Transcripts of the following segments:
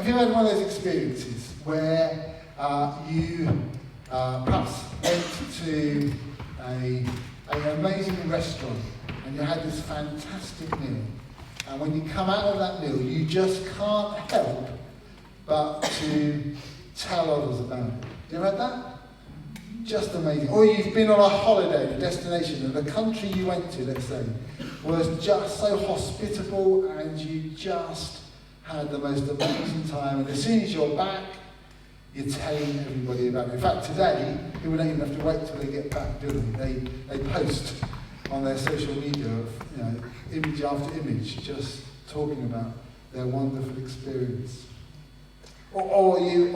Have you had one of those experiences where you perhaps went to an amazing restaurant and you had this fantastic meal, and when you come out of that meal you just can't help but to tell others about it? You ever had that? Just amazing. Or you've been on a holiday, a destination, and the country you went to, let's say, was just so hospitable and you just had the most amazing time, and as soon as you're back, you're telling everybody about it. In fact, today, people don't even have to wait till they get back, do they? They post on their social media of, image after image, just talking about their wonderful experience. Or you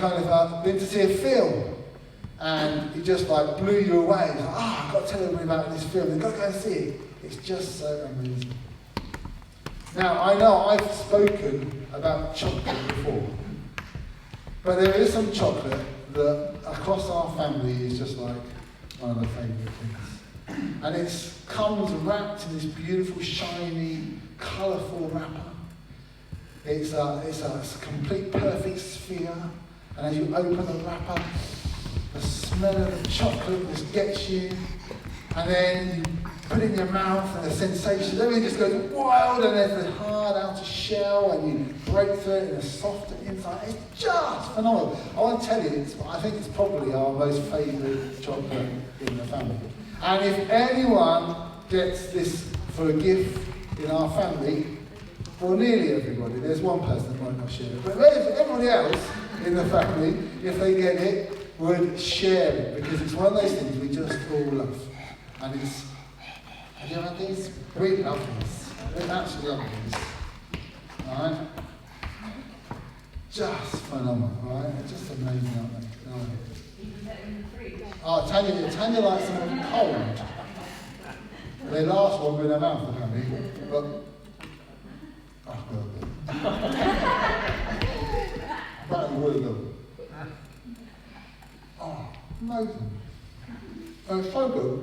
kind of been to see a film, and it just like blew you away. It's like, I've got to tell everybody about this film. They've got to go and see it. It's just so amazing. Now, I know I've spoken about chocolate before, but there is some chocolate that across our family is just like one of the favourite things. And it comes wrapped in this beautiful, shiny, colourful wrapper. It's a complete perfect sphere, and as you open the wrapper, the smell of the chocolate just gets you, and then you put it in your mouth and the sensations, everything just goes wild, and there's the hard outer shell, and you break through it and the softer inside. It's just phenomenal. I want to tell you, I think it's probably our most favourite chocolate in the family. And if anyone gets this for a gift in our family, well, nearly everybody, there's one person that might not share it, but everybody else in the family, if they get it, would share it, because it's one of those things we just all love. And it's, have you had these? We love these. We absolutely love these. Alright? Just phenomenal, right? They're just amazing, aren't they? Right. Oh, Tanya likes them cold. They last longer in her mouth, apparently, but oh God. That would have done. Oh, amazing. And it's so good.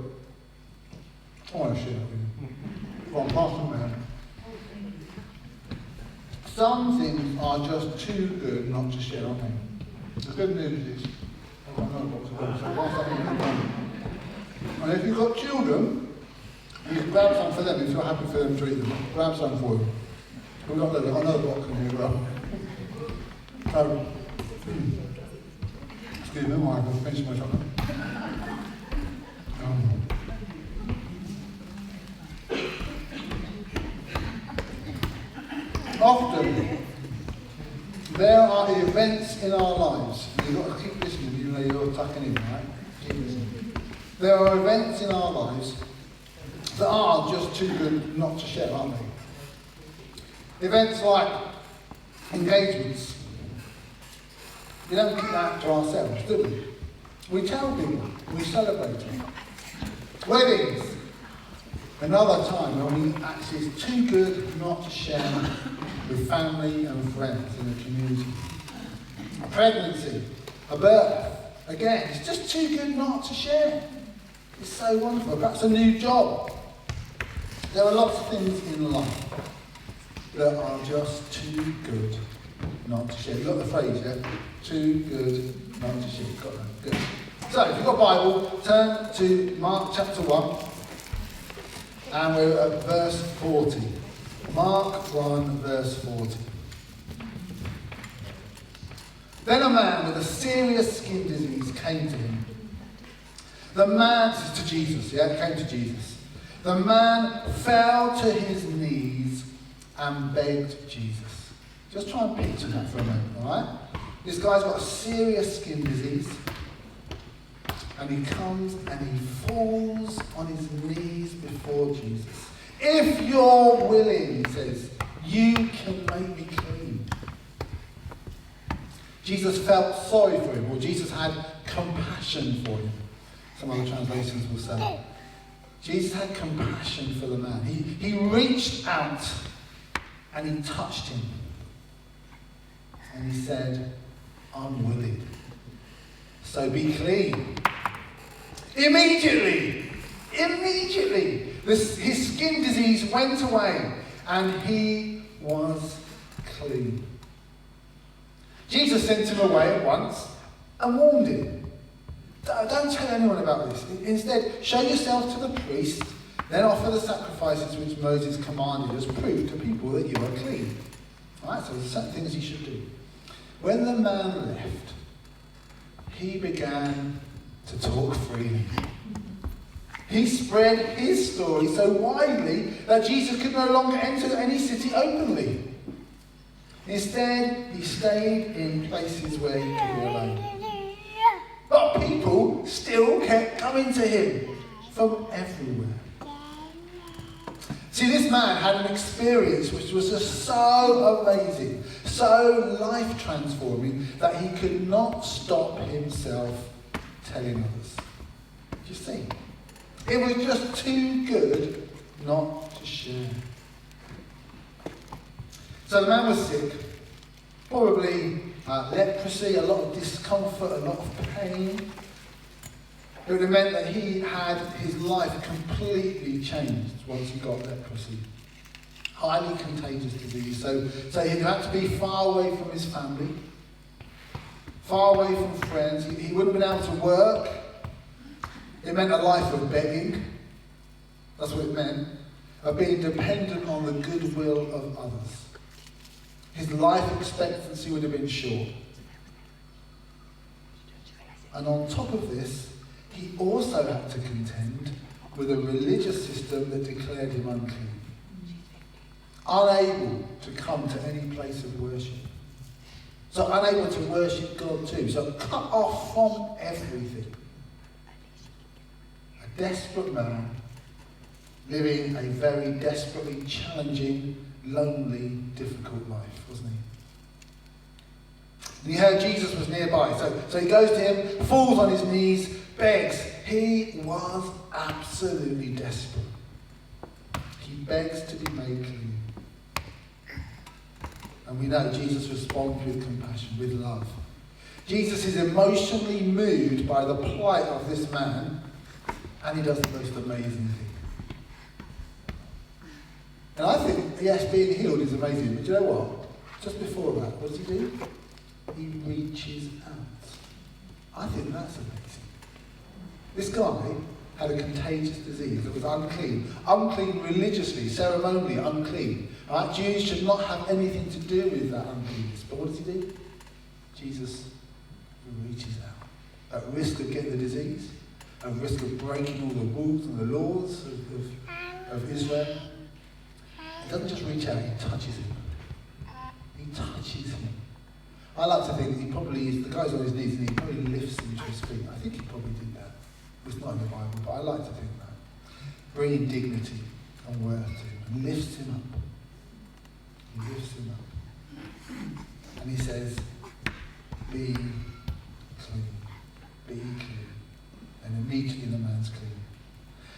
I want to share it with you. Well, pass them around. Some things are just too good not to share, aren't they? The good news is, I've got another box of them, so pass that in the room. And if you've got children, you can grab some for them if you're happy for them to eat them. Grab some for them. We've got another box in here as well. So, excuse me, I can finish my chocolate. Often, there are events in our lives. You've got to keep listening, even though you're tucking in, right? Keep listening. There are events in our lives that are just too good not to share, aren't they? Events like engagements. We don't keep that to ourselves, do we? We tell people, we celebrate them. Weddings. Another time when we actually it's too good not to share with family and friends in the community. A pregnancy, a birth. Again, it's just too good not to share. It's so wonderful. Perhaps a new job. There are lots of things in life that are just too good not to share. You got the phrase, yeah? Too good not to share. Got that? Good. So, if you've got a Bible, turn to Mark chapter 1, and we're at verse 40. Mark 1, verse 40. Then a man with a serious skin disease came to him. The man, this is to Jesus, came to Jesus. The man fell to his knees and begged Jesus. Just try and picture that for a moment, alright? This guy's got a serious skin disease. And he comes and he falls on his knees before Jesus. If you're willing, he says, you can make me clean. Jesus felt sorry for him, or Jesus had compassion for him. Some other translations will say. Jesus had compassion for the man. He reached out and he touched him. And he said, I'm willing. So be clean. Immediately, his skin disease went away and he was clean. Jesus sent him away at once and warned him. Don't tell anyone about this. Instead, show yourself to the priest, then offer the sacrifices which Moses commanded as proof to people that you are clean. Alright, so there's certain things you should do. When the man left, he began to talk freely. He spread his story so widely that Jesus could no longer enter any city openly. Instead, he stayed in places where he could be alone. But people still kept coming to him from everywhere. See, this man had an experience which was just so amazing, so life-transforming, that he could not stop himself telling others. You see, it was just too good not to share. So the man was sick, probably leprosy, a lot of discomfort, a lot of pain. It would have meant that he had his life completely changed once he got leprosy. Highly contagious disease. So he had to be far away from his family, far away from friends. He wouldn't have been able to work. It meant a life of begging. That's what it meant. Of being dependent on the goodwill of others. His life expectancy would have been short. And on top of this, he also had to contend with a religious system that declared him unclean. Unable to come to any place of worship. So unable to worship God too. So cut off from everything. A desperate man living a very desperately challenging, lonely, difficult life, wasn't he? And he heard Jesus was nearby. So he goes to him, falls on his knees, begs. He was absolutely desperate. He begs to be made clean. And we know Jesus responds with compassion, with love. Jesus is emotionally moved by the plight of this man, and he does the most amazing thing. And I think, yes, being healed is amazing, but you know what? Just before that, what does he do? He reaches out. I think that's amazing. This guy had a contagious disease that was unclean. Unclean religiously, ceremonially unclean. Right? Jews should not have anything to do with that uncleanness. But what does he do? Jesus reaches out. At risk of getting the disease, at risk of breaking all the rules and the laws of Israel. He doesn't just reach out, he touches him. He touches him. I like to think he probably is, the guy's on his knees and he probably lifts him to his feet. I think he probably did that. It's not in the Bible, but I like to think that. Bringing dignity and worth to him and lifts him up. He lifts him up. And he says, be clean. Be clean. And immediately the man's clean.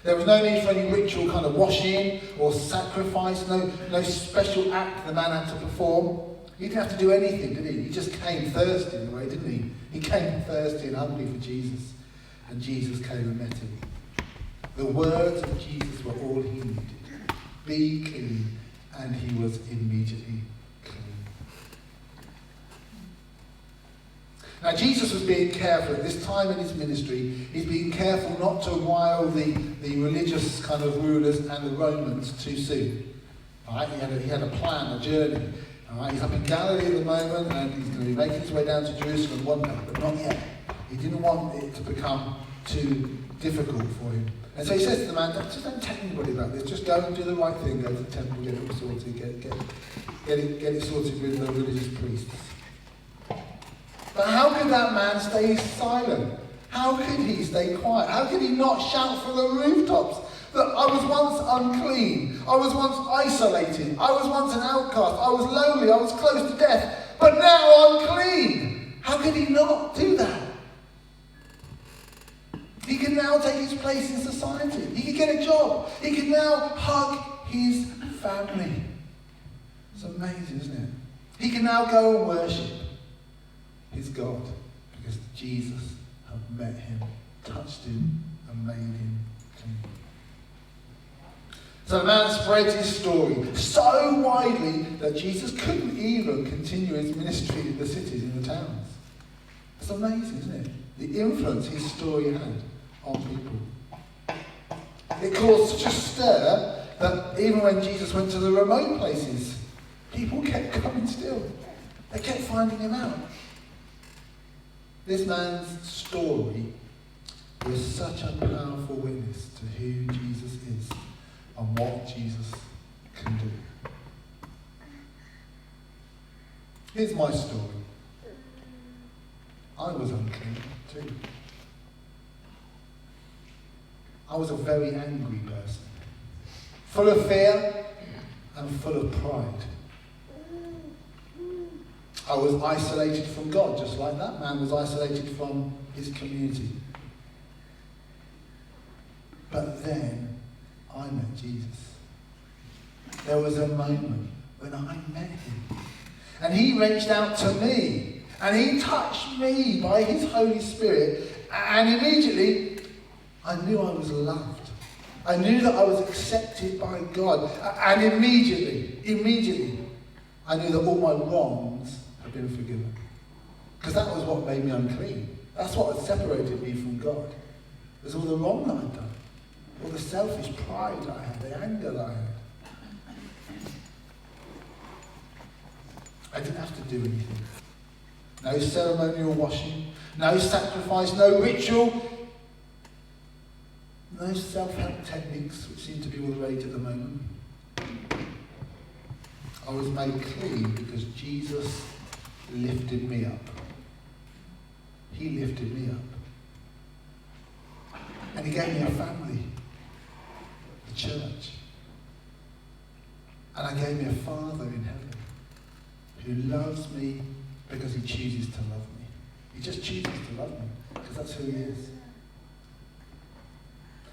There was no need for any ritual kind of washing or sacrifice, no special act the man had to perform. He didn't have to do anything, did he? He just came thirsty in a way, didn't he? He came thirsty and hungry for Jesus. And Jesus came and met him. The words of Jesus were all he needed. Be clean. And he was immediately clean. Now Jesus was being careful at this time in his ministry. He's being careful not to rile the religious kind of rulers and the Romans too soon. All right? He had a plan, a journey. All right? He's up in Galilee at the moment and he's going to be making his way down to Jerusalem one day, but not yet. He didn't want it to become too difficult for him. And so he says to the man, just don't tell anybody about this. Just go and do the right thing. Go to the temple, get it all sorted, get it sorted with the religious priests. But how could that man stay silent? How could he stay quiet? How could he not shout from the rooftops that I was once unclean, I was once isolated, I was once an outcast, I was lonely, I was close to death, but now I'm clean? How could he not do that? He can now take his place in society. He can get a job. He can now hug his family. It's amazing, isn't it? He can now go and worship his God because Jesus had met him, touched him, and made him clean. So the man spread his story so widely that Jesus couldn't even continue his ministry in the cities, in the towns. It's amazing, isn't it? The influence his story had on people. It caused such a stir that even when Jesus went to the remote places, people kept coming still. They kept finding him out. This man's story was such a powerful witness to who Jesus is and what Jesus can do. Here's my story. I was unclean too. I was a very angry person, full of fear and full of pride. I was isolated from God, just like that man was isolated from his community. But then I met Jesus. There was a moment when I met him. And he reached out to me. And he touched me by his Holy Spirit. And immediately, I knew I was loved. I knew that I was accepted by God. And immediately, I knew that all my wrongs had been forgiven. Because that was what made me unclean. That's what had separated me from God. It was all the wrong that I'd done. All the selfish pride that I had, the anger that I had. I didn't have to do anything. No ceremonial washing, no sacrifice, no ritual, no self-help techniques, which seem to be all the rage at the moment. I was made clean because Jesus lifted me up. He lifted me up. And he gave me a family, the church. And I gave me a Father in heaven who loves me because he chooses to love me. He just chooses to love me because that's who he is.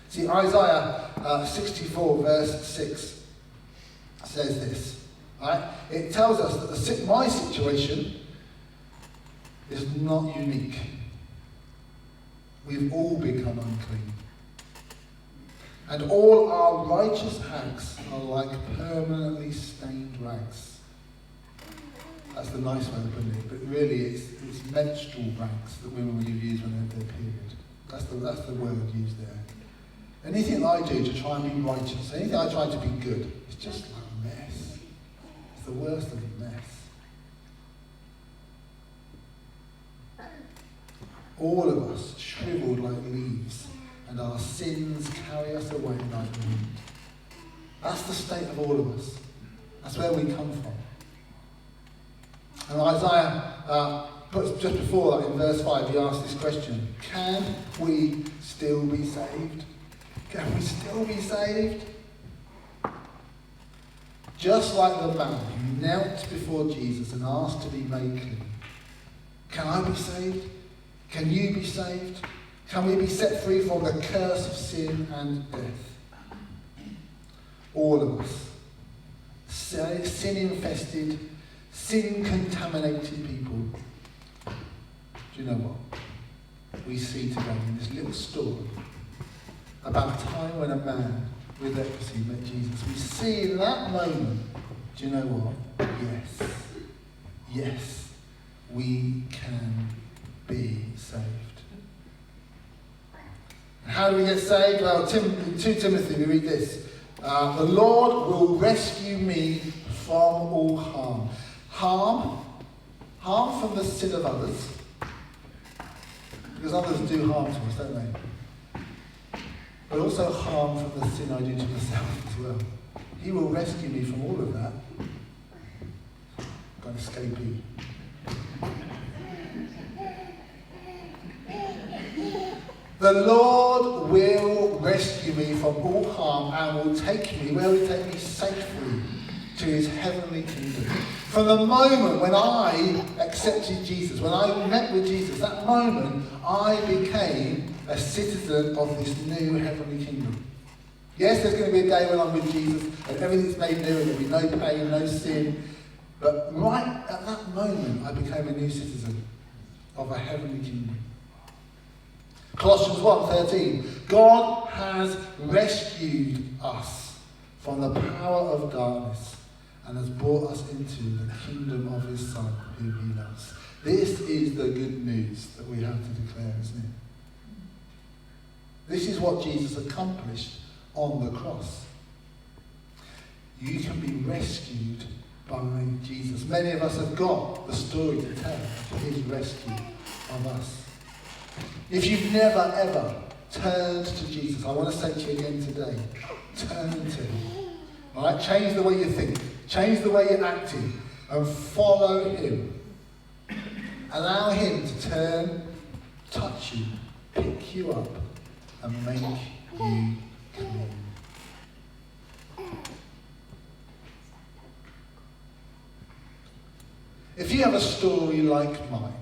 See, Isaiah 64 verse 6 says this. Right? It tells us that my situation is not unique. We've all become unclean. And all our righteous acts are like permanently stained rags. That's the nice way of putting it, but really it's menstrual rags that women would use when they have their period. That's the word used there. Anything I do to try and be righteous, anything I try to be good, it's just like a mess. It's the worst of a mess. All of us shriveled like leaves, and our sins carry us away like the wind. That's the state of all of us. That's where we come from. And Isaiah puts just before that in verse 5, he asks this question: can we still be saved? Can we still be saved? Just like the man who knelt before Jesus and asked to be made clean. Can I be saved? Can you be saved? Can we be set free from the curse of sin and death? All of us. Sin-infested, sin-contaminated people. Do you know what? We see today in this little story about a time when a man with leprosy met Jesus. We see in that moment, do you know what? Yes, we can be saved. How do we get saved? Well, in 2 Timothy we read this. The Lord will rescue me from all harm. Harm from the sin of others. Because others do harm to us, don't they? But also harm from the sin I do to myself as well. He will rescue me from all of that. Got an escapee. The Lord will rescue me from all harm and will take me, where will he take me? Safely to his heavenly kingdom. From the moment when I accepted Jesus, when I met with Jesus, that moment I became a citizen of this new heavenly kingdom. Yes, there's going to be a day when I'm with Jesus and everything's made new and there'll be no pain, no sin. But right at that moment, I became a new citizen of a heavenly kingdom. Colossians 1:13, God has rescued us from the power of darkness and has brought us into the kingdom of his Son, whom he loves. This is the good news that we have to declare, isn't it? This is what Jesus accomplished on the cross. You can be rescued by Jesus. Many of us have got the story to tell of his rescue of us. If you've never ever turned to Jesus, I want to say to you again today, turn to him. All right? Change the way you think. Change the way you're acting. And follow him. Allow him to turn, touch you, pick you up, and make you clean. If you have a story like mine,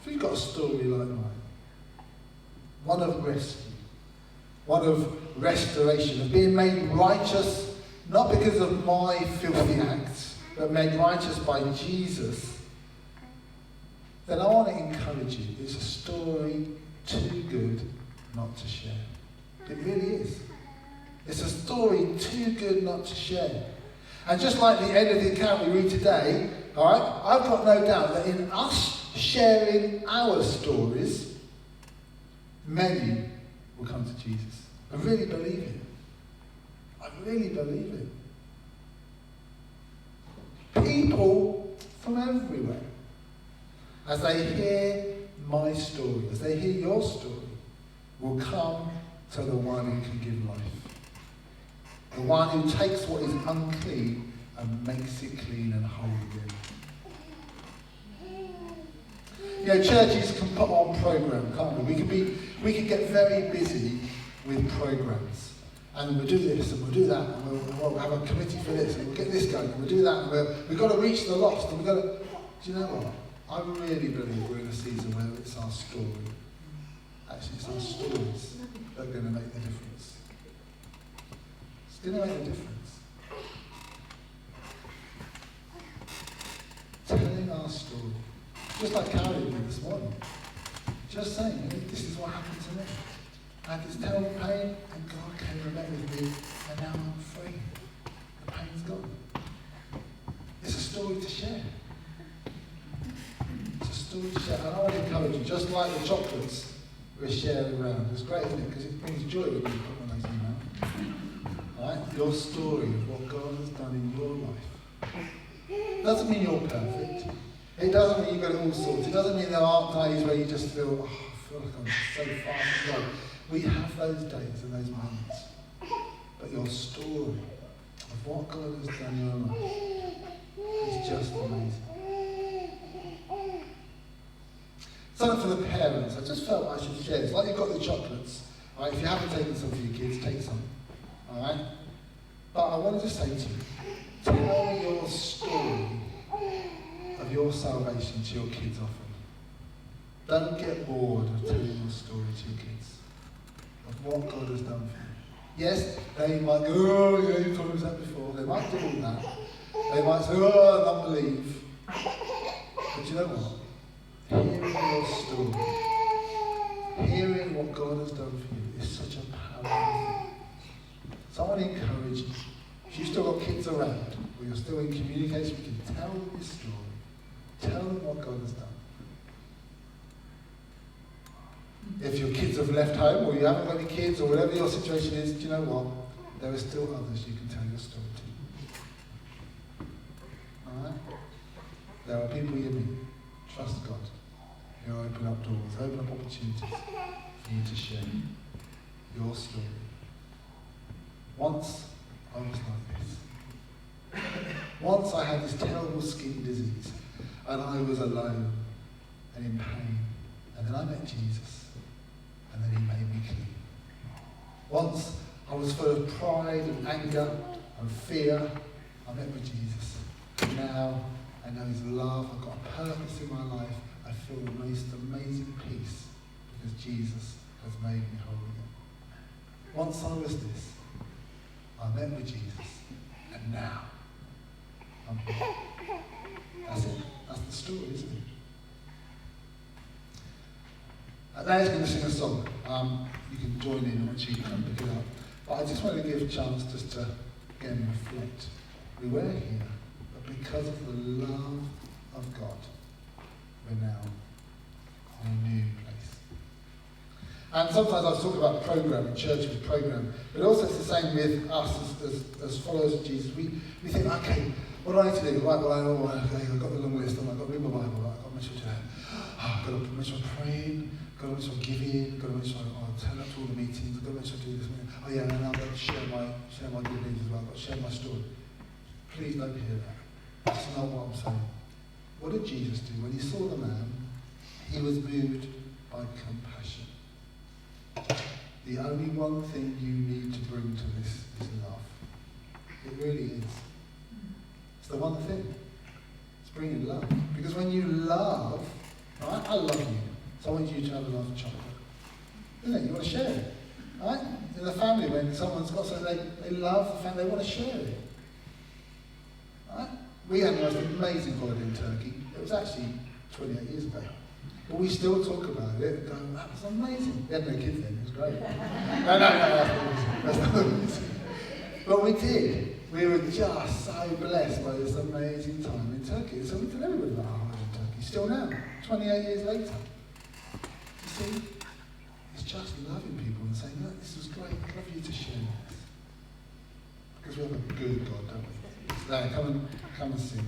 if you've got a story like mine, one of rescue, one of restoration, of being made righteous, not because of my filthy acts, but made righteous by Jesus, then I want to encourage you. It's a story too good not to share. It really is. It's a story too good not to share. And just like the end of the account we read today, all right, I've got no doubt that in us sharing our stories, many will come to Jesus. I really believe it. I really believe it. People from everywhere, as they hear my story, as they hear your story, will come to the one who can give life. The one who takes what is unclean and makes it clean and whole again. You know, churches can put on programme, can't we? We can get very busy with programmes. And we'll do this and we'll do that and we'll have a committee for this and we'll get this going and we'll do that and we've got to reach the lost and we've got to... Do you know what? I really believe we're in a season where it's our story. Actually, it's our stories that are going to make the difference. It's going to make a difference. Telling our story. Just like Carrie did this morning. Just saying, this is what happened to me. I had this terrible pain, and God came and met with me, and now I'm free. The pain's gone. It's a story to share. It's a story to share. And I want to encourage you, just like the chocolates we're sharing around. It's great, isn't it? Because it brings joy when you put one of those in your mouth. Right? Your story of what God has done in your life. Doesn't mean you're perfect. It doesn't mean you've got it all sorted. It doesn't mean there aren't days where you just feel, I feel like I'm so far from God. We have those days and those moments. But your story of what God has done in your life is just amazing. Something for the parents. I just felt I should share this. Like you've got the chocolates. Right? If you haven't taken some for your kids, take some. Alright? But I wanted to say to you, tell your story of your salvation to your kids often. Don't get bored of telling your story to your kids. Of what God has done for you. Yes, they might go, oh yeah, you've told us that before. They might do all that. They might say, oh, I don't believe. But you know what? Hearing your story, hearing what God has done for you is such a powerful thing. So I want to encourage you, if you've still got kids around, or you're still in communication, you can tell them this story. Tell them what God has done. If your kids have left home, or you haven't got any kids, or whatever your situation is, do you know what? There are still others you can tell your story to. Alright? There are people you meet. Trust God. He'll open up doors, open up opportunities for you to share your story. Once, I was like this. Once I had this terrible skin disease, and I was alone and in pain. And then I met Jesus. And then he made me clean. Once I was full of pride and anger and fear. I met with Jesus. And now I know his love. I've got a purpose in my life. I feel the most amazing peace because Jesus has made me whole again. Once I was this. I met with Jesus. And now I'm here. That's it. That's the story, isn't it? Larry's going to sing a song. You can join in once you can pick it up. But I just want to give a chance just to, again, reflect. We were here, but because of the love of God, we're now in a new place. And sometimes I talk about programming, church with program, but also it's the same with us as followers of Jesus. We think, okay, what do I need to do? Right, well, I've got the long list, I've got to read my Bible, I've got to make sure I've got to make sure I'm praying, I've got to make sure I'm giving, I've got to make sure I turn up to all the meetings, I've got to make sure I do this. Oh yeah, and then I've got to share my good news as well, I've got to share my story. Please don't hear that. That's not what I'm saying. What did Jesus do? When he saw the man, he was moved by compassion. The only one thing you need to bring to this is love. It really is. It's the one thing. It's bringing love. Because when you love, right? I love you. So I want you to have a love of chocolate. Isn't it? You want to share it. Right? In the family, when someone's got something they love, the family, they want to share it. Right? We had the most amazing holiday in Turkey. It was actually 28 years ago. But we still talk about it and go, that was amazing. We had no kids then, it was great. No, that's not the reason. But we did. We were just so blessed by this amazing time in Turkey. So we tell everybody about our holiday in Turkey, still now, 28 years later. You see, it's just loving people and saying, look, this was great, I'd love you to share this. Because we have a good God, don't we? So come and sing.